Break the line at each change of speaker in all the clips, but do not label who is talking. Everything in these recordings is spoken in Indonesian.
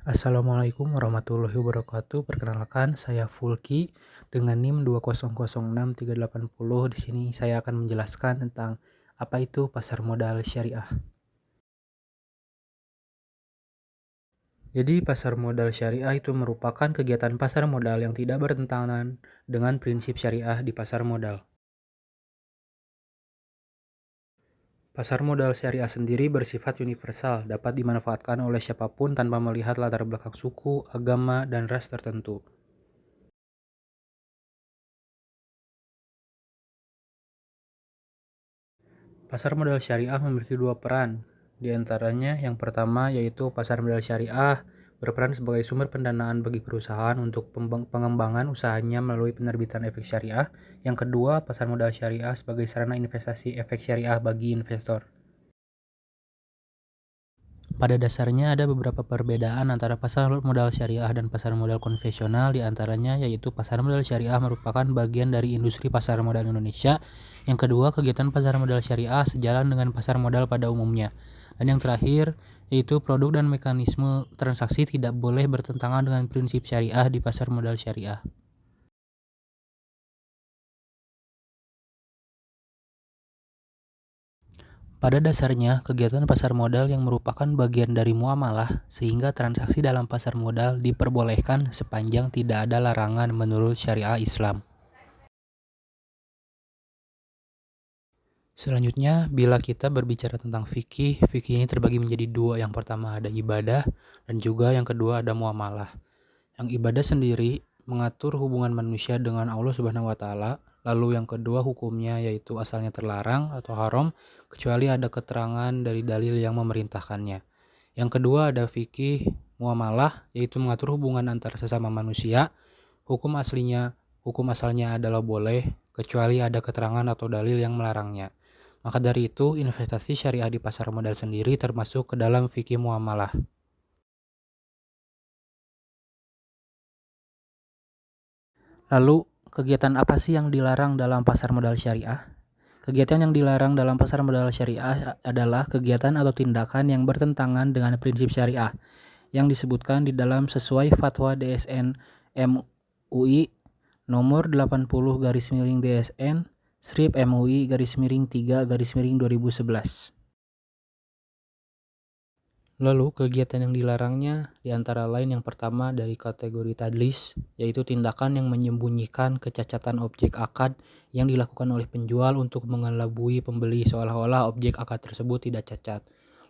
Assalamualaikum warahmatullahi wabarakatuh. Perkenalkan, saya Fulki dengan NIM 2006380. Di sini saya akan menjelaskan tentang apa itu pasar modal syariah. Jadi, pasar modal syariah itu merupakan kegiatan pasar modal yang tidak bertentangan dengan prinsip syariah di pasar modal. Pasar modal syariah sendiri bersifat universal, dapat dimanfaatkan oleh siapapun tanpa melihat latar belakang suku, agama, dan ras tertentu. Pasar modal syariah memiliki dua peran. Di antaranya yang pertama yaitu pasar modal syariah berperan sebagai sumber pendanaan bagi perusahaan untuk pengembangan usahanya melalui penerbitan efek syariah. Yang kedua, pasar modal syariah sebagai sarana investasi efek syariah bagi investor. Pada dasarnya ada beberapa perbedaan antara pasar modal syariah dan pasar modal konvensional, di antaranya yaitu pasar modal syariah merupakan bagian dari industri pasar modal Indonesia. Yang kedua, kegiatan pasar modal syariah sejalan dengan pasar modal pada umumnya. Dan yang terakhir, yaitu produk dan mekanisme transaksi tidak boleh bertentangan dengan prinsip syariah di pasar modal syariah. Pada dasarnya, kegiatan pasar modal yang merupakan bagian dari muamalah, sehingga transaksi dalam pasar modal diperbolehkan sepanjang tidak ada larangan menurut syariah Islam. Selanjutnya, bila kita berbicara tentang fikih, fikih ini terbagi menjadi dua. Yang pertama ada ibadah, dan juga yang kedua ada muamalah. Yang ibadah sendiri mengatur hubungan manusia dengan Allah Subhanahu wa taala. Lalu yang kedua hukumnya yaitu asalnya terlarang atau haram kecuali ada keterangan dari dalil yang memerintahkannya. Yang kedua ada fikih muamalah, yaitu mengatur hubungan antar sesama manusia. Hukum asalnya adalah boleh kecuali ada keterangan atau dalil yang melarangnya. Maka dari itu, investasi syariah di pasar modal sendiri termasuk ke dalam fikih muamalah. Lalu, kegiatan apa sih yang dilarang dalam pasar modal syariah? Kegiatan yang dilarang dalam pasar modal syariah adalah kegiatan atau tindakan yang bertentangan dengan prinsip syariah yang disebutkan di dalam sesuai Fatwa DSN MUI nomor 80 DSN strip MUI _3 2011. Lalu kegiatan yang dilarangnya diantara lain yang pertama dari kategori tadlis, yaitu tindakan yang menyembunyikan kecacatan objek akad yang dilakukan oleh penjual untuk mengelabui pembeli seolah-olah objek akad tersebut tidak cacat.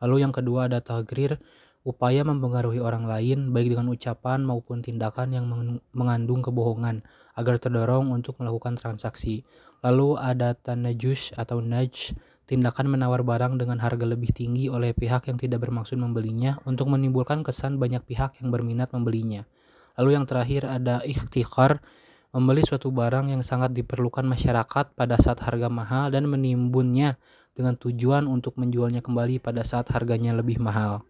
Lalu yang kedua ada tahgrir, upaya mempengaruhi orang lain baik dengan ucapan maupun tindakan yang mengandung kebohongan agar terdorong untuk melakukan transaksi. Lalu ada tanajus atau nudge, tindakan menawar barang dengan harga lebih tinggi oleh pihak yang tidak bermaksud membelinya untuk menimbulkan kesan banyak pihak yang berminat membelinya. Lalu yang terakhir ada ikhtikar, membeli suatu barang yang sangat diperlukan masyarakat pada saat harga mahal dan menimbunnya dengan tujuan untuk menjualnya kembali pada saat harganya lebih mahal.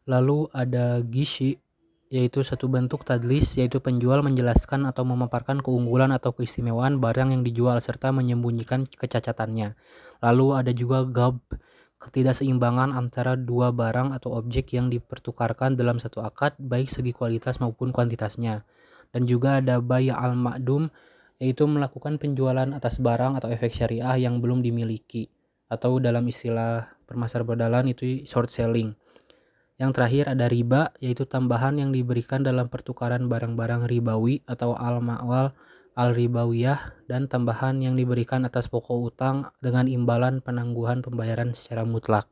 Lalu ada gishi, yaitu satu bentuk tadlis, yaitu penjual menjelaskan atau memaparkan keunggulan atau keistimewaan barang yang dijual serta menyembunyikan kecacatannya. Lalu ada juga gab, ketidakseimbangan antara dua barang atau objek yang dipertukarkan dalam satu akad baik segi kualitas maupun kuantitasnya. Dan juga ada bay' al-ma'dum, yaitu melakukan penjualan atas barang atau efek syariah yang belum dimiliki, atau dalam istilah permasarbodalan itu short selling. Yang terakhir ada riba, yaitu tambahan yang diberikan dalam pertukaran barang-barang ribawi atau al-ma'wal al-ribawiyah, dan tambahan yang diberikan atas pokok utang dengan imbalan penangguhan pembayaran secara mutlak.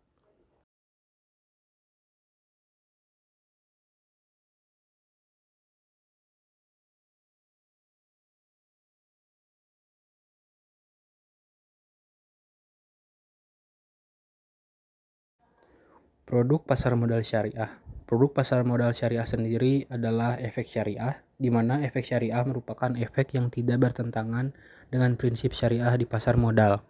Produk pasar modal syariah. Produk pasar modal syariah sendiri adalah efek syariah, di mana efek syariah merupakan efek yang tidak bertentangan dengan prinsip syariah di pasar modal.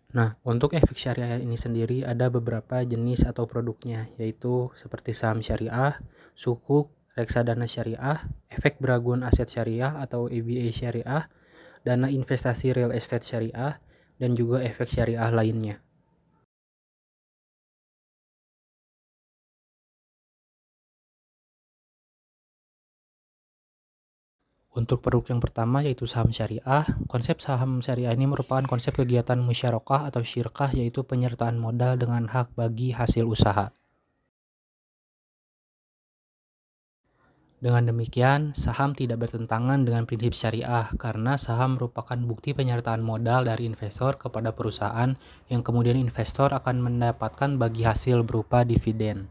Nah, untuk efek syariah ini sendiri ada beberapa jenis atau produknya, yaitu seperti saham syariah, sukuk, reksadana syariah, efek beragun aset syariah atau EBA syariah, dana investasi real estate syariah, dan juga efek syariah lainnya. Untuk produk yang pertama yaitu saham syariah. Konsep saham syariah ini merupakan konsep kegiatan musyarakah atau syirkah, yaitu penyertaan modal dengan hak bagi hasil usaha. Dengan demikian, saham tidak bertentangan dengan prinsip syariah karena saham merupakan bukti penyertaan modal dari investor kepada perusahaan yang kemudian investor akan mendapatkan bagi hasil berupa dividen.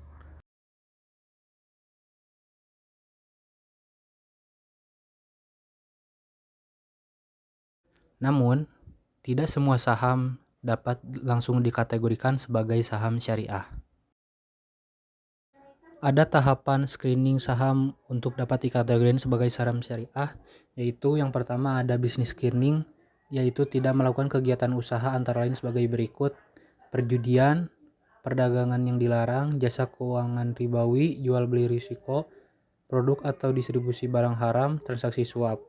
Namun, tidak semua saham dapat langsung dikategorikan sebagai saham syariah. Ada tahapan screening saham untuk dapat dikategorikan sebagai saham syariah, yaitu yang pertama ada business screening, yaitu tidak melakukan kegiatan usaha antara lain sebagai berikut: perjudian, perdagangan yang dilarang, jasa keuangan ribawi, jual beli risiko, produk atau distribusi barang haram, transaksi suap.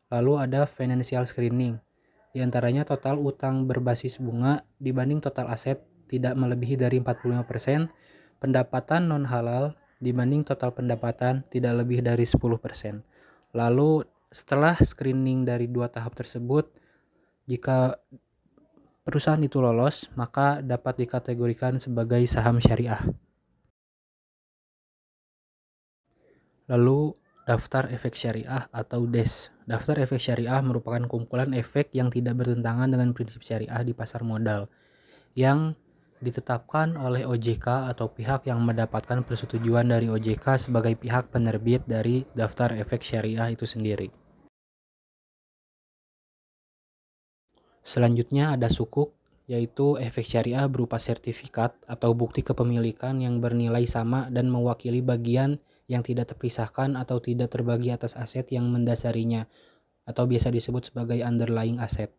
Lalu ada financial screening, di antaranya total utang berbasis bunga dibanding total aset tidak melebihi dari 45%, pendapatan non halal dibanding total pendapatan tidak lebih dari 10%. Lalu setelah screening dari dua tahap tersebut, jika perusahaan itu lolos, maka dapat dikategorikan sebagai saham syariah. Lalu daftar efek syariah atau DES. Daftar efek syariah merupakan kumpulan efek yang tidak bertentangan dengan prinsip syariah di pasar modal yang ditetapkan oleh OJK atau pihak yang mendapatkan persetujuan dari OJK sebagai pihak penerbit dari daftar efek syariah itu sendiri. Selanjutnya ada sukuk, yaitu efek syariah berupa sertifikat atau bukti kepemilikan yang bernilai sama dan mewakili bagian yang tidak terpisahkan atau tidak terbagi atas aset yang mendasarinya, atau biasa disebut sebagai underlying asset.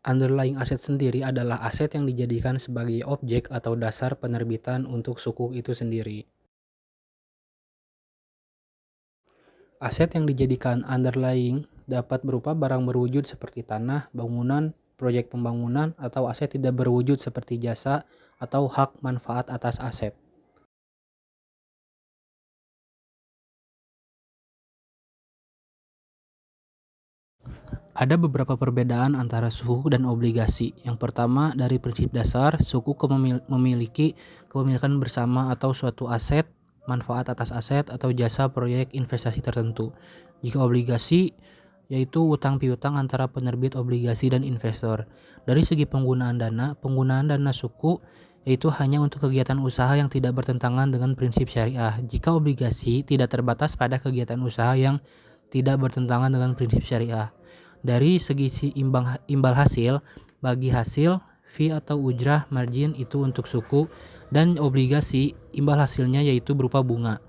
Underlying aset sendiri adalah aset yang dijadikan sebagai objek atau dasar penerbitan untuk sukuk itu sendiri. Aset yang dijadikan underlying dapat berupa barang berwujud seperti tanah, bangunan, proyek pembangunan, atau aset tidak berwujud seperti jasa atau hak manfaat atas aset. Ada beberapa perbedaan antara sukuk dan obligasi. Yang pertama, dari prinsip dasar, sukuk memiliki kepemilikan bersama atau suatu aset, manfaat atas aset, atau jasa proyek investasi tertentu. Jika obligasi, yaitu utang piutang antara penerbit obligasi dan investor. Dari segi penggunaan dana suku yaitu hanya untuk kegiatan usaha yang tidak bertentangan dengan prinsip syariah. Jika obligasi tidak terbatas pada kegiatan usaha yang tidak bertentangan dengan prinsip syariah. Dari segi imbal hasil, bagi hasil, fee atau ujrah margin itu untuk suku, dan obligasi imbal hasilnya yaitu berupa bunga.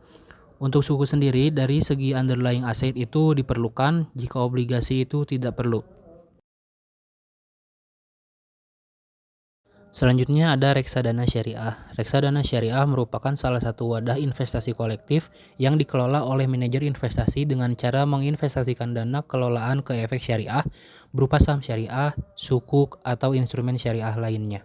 Untuk suku sendiri, dari segi underlying asset itu diperlukan, jika obligasi itu tidak perlu. Selanjutnya ada reksadana syariah. Reksadana syariah merupakan salah satu wadah investasi kolektif yang dikelola oleh manajer investasi dengan cara menginvestasikan dana kelolaan ke efek syariah berupa saham syariah, sukuk, atau instrumen syariah lainnya.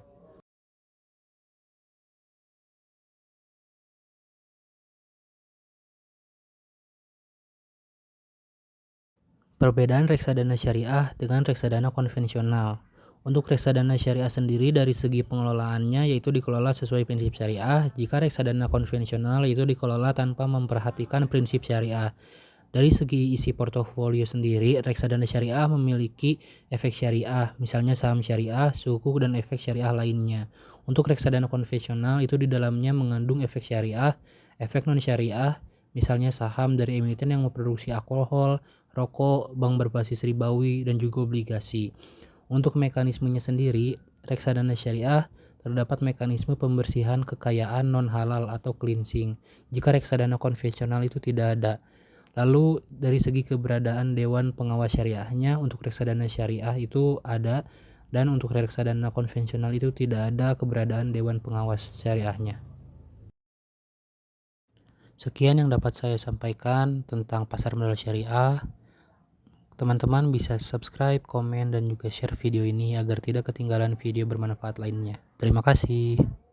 Perbedaan reksadana syariah dengan reksadana konvensional. Untuk reksadana syariah sendiri dari segi pengelolaannya yaitu dikelola sesuai prinsip syariah, jika reksadana konvensional itu dikelola tanpa memperhatikan prinsip syariah. Dari segi isi portofolio sendiri, reksadana syariah memiliki efek syariah, misalnya saham syariah, sukuk, dan efek syariah lainnya. Untuk reksadana konvensional itu di dalamnya mengandung efek syariah, efek non syariah, misalnya saham dari emiten yang memproduksi alkohol, rokok, bank berbasis ribawi, dan juga obligasi. Untuk mekanismenya sendiri, reksadana syariah terdapat mekanisme pembersihan kekayaan non halal atau cleansing. Jika reksadana konvensional itu tidak ada. Lalu dari segi keberadaan Dewan Pengawas Syariahnya, untuk reksadana syariah itu ada, dan untuk reksadana konvensional itu tidak ada keberadaan Dewan Pengawas Syariahnya. Sekian yang dapat saya sampaikan tentang pasar modal syariah. Teman-teman bisa subscribe, komen, dan juga share video ini agar tidak ketinggalan video bermanfaat lainnya. Terima kasih.